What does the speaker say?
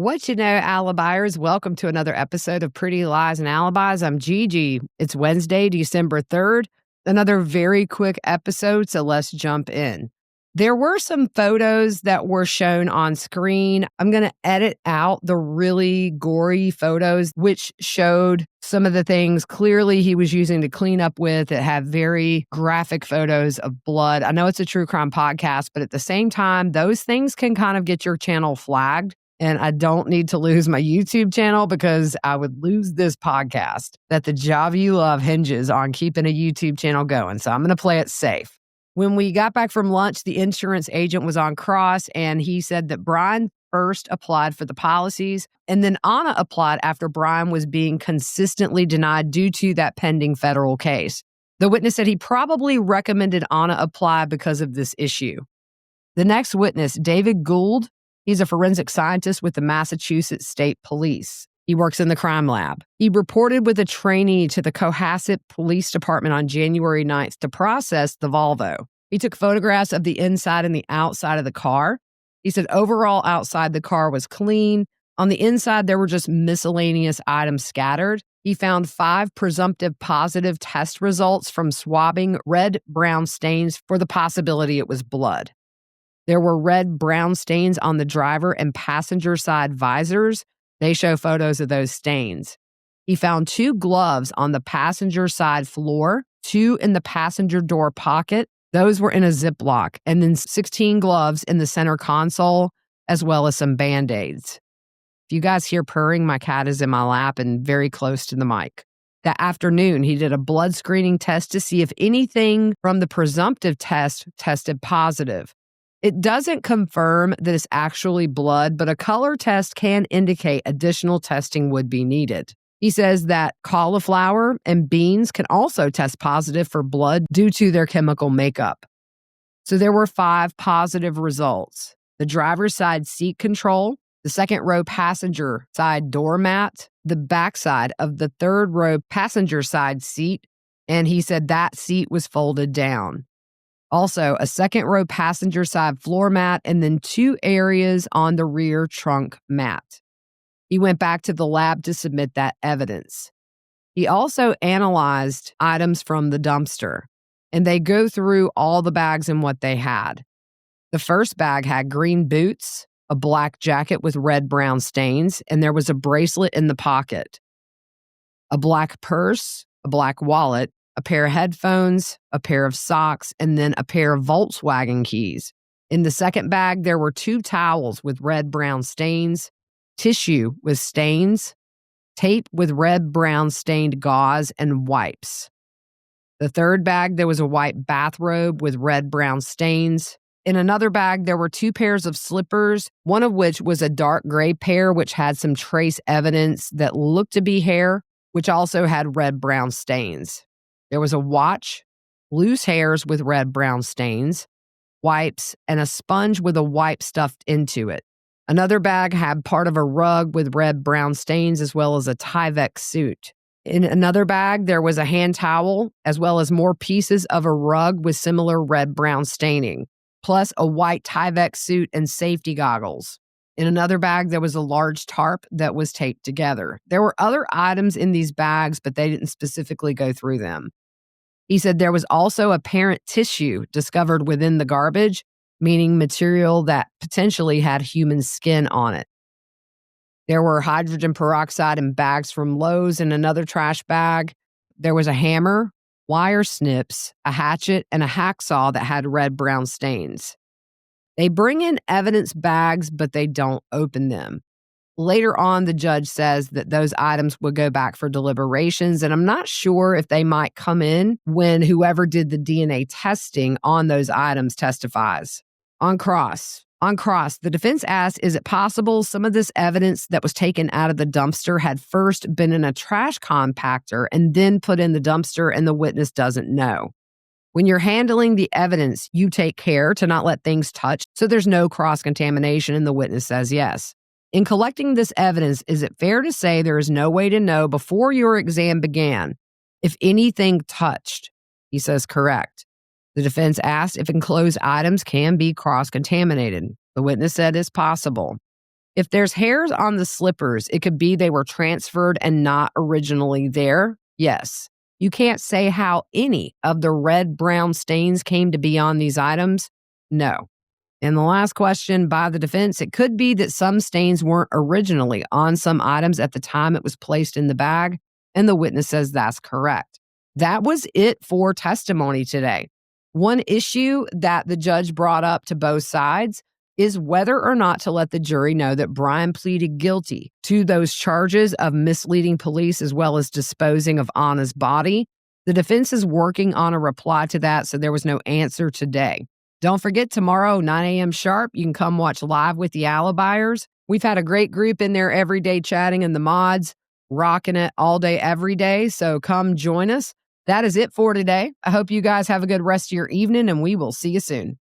What you know, Alibis? Welcome to another episode of Pretty Lies and Alibis. I'm Gigi. It's Wednesday, December 3rd. Another very quick episode, so let's jump in. There were some photos that were shown on screen. I'm going to edit out the really gory photos, which showed some of the things clearly he was using to clean up with. It had very graphic photos of blood. I know it's a true crime podcast, but at the same time, those things can kind of get your channel flagged. And I don't need to lose my YouTube channel because I would lose this podcast. That the job you love hinges on keeping a YouTube channel going. So I'm going to play it safe. When we got back from lunch, the insurance agent was on cross and he said that Brian first applied for the policies and then Anna applied after Brian was being consistently denied due to that pending federal case. The witness said he probably recommended Anna apply because of this issue. The next witness, David Gould, he's a forensic scientist with the Massachusetts State Police. He works in the crime lab. He reported with a trainee to the Cohasset Police Department on January 9th to process the Volvo. He took photographs of the inside and the outside of the car. He said overall outside the car was clean. On the inside, there were just miscellaneous items scattered. He found 5 presumptive positive test results from swabbing red-brown stains for the possibility it was blood. There were red-brown stains on the driver and passenger side visors. They show photos of those stains. He found 2 gloves on the passenger side floor, 2 in the passenger door pocket. Those were in a Ziploc, and then 16 gloves in the center console, as well as some Band-Aids. If you guys hear purring, my cat is in my lap and very close to the mic. That afternoon, he did a blood screening test to see if anything from the presumptive test tested positive. It doesn't confirm that it's actually blood, but a color test can indicate additional testing would be needed. He says that cauliflower and beans can also test positive for blood due to their chemical makeup. So there were 5 positive results. The driver's side seat control, the second row passenger side doormat, the backside of the third row passenger side seat, and he said that seat was folded down. Also, a second row passenger side floor mat, and then 2 areas on the rear trunk mat. He went back to the lab to submit that evidence. He also analyzed items from the dumpster, and they go through all the bags and what they had. The first bag had green boots, a black jacket with red-brown stains, and there was a bracelet in the pocket, a black purse, a black wallet, a pair of headphones, a pair of socks, and then a pair of Volkswagen keys. In the second bag, there were 2 towels with red-brown stains, tissue with stains, tape with red-brown stained gauze, and wipes. The third bag, there was a white bathrobe with red-brown stains. In another bag, there were 2 pairs of slippers, one of which was a dark gray pair, which had some trace evidence that looked to be hair, which also had red-brown stains. There was a watch, loose hairs with red-brown stains, wipes, and a sponge with a wipe stuffed into it. Another bag had part of a rug with red-brown stains as well as a Tyvek suit. In another bag, there was a hand towel as well as more pieces of a rug with similar red-brown staining, plus a white Tyvek suit and safety goggles. In another bag, there was a large tarp that was taped together. There were other items in these bags, but they didn't specifically go through them. He said there was also apparent tissue discovered within the garbage, meaning material that potentially had human skin on it. There were hydrogen peroxide in bags from Lowe's in another trash bag. There was a hammer, wire snips, a hatchet, and a hacksaw that had red-brown stains. They bring in evidence bags, but they don't open them. Later on, the judge says that those items would go back for deliberations, and I'm not sure if they might come in when whoever did the DNA testing on those items testifies. On cross, the defense asked, is it possible some of this evidence that was taken out of the dumpster had first been in a trash compactor and then put in the dumpster and the witness doesn't know? When you're handling the evidence, you take care to not let things touch so there's no cross-contamination, and the witness says yes. In collecting this evidence, is it fair to say there is no way to know before your exam began if anything touched? He says correct. The defense asked if enclosed items can be cross-contaminated. The witness said it's possible. If there's hairs on the slippers, it could be they were transferred and not originally there. Yes. You can't say how any of the red-brown stains came to be on these items. No. And the last question by the defense, it could be that some stains weren't originally on some items at the time it was placed in the bag, and the witness says that's correct. That was it for testimony today. One issue that the judge brought up to both sides is whether or not to let the jury know that Brian pleaded guilty to those charges of misleading police as well as disposing of Anna's body. The defense is working on a reply to that, so there was no answer today. Don't forget, tomorrow, 9 a.m. sharp, you can come watch Live with the Alibiers. We've had a great group in there every day chatting, and the mods rocking it all day, every day. So come join us. That is it for today. I hope you guys have a good rest of your evening, and we will see you soon.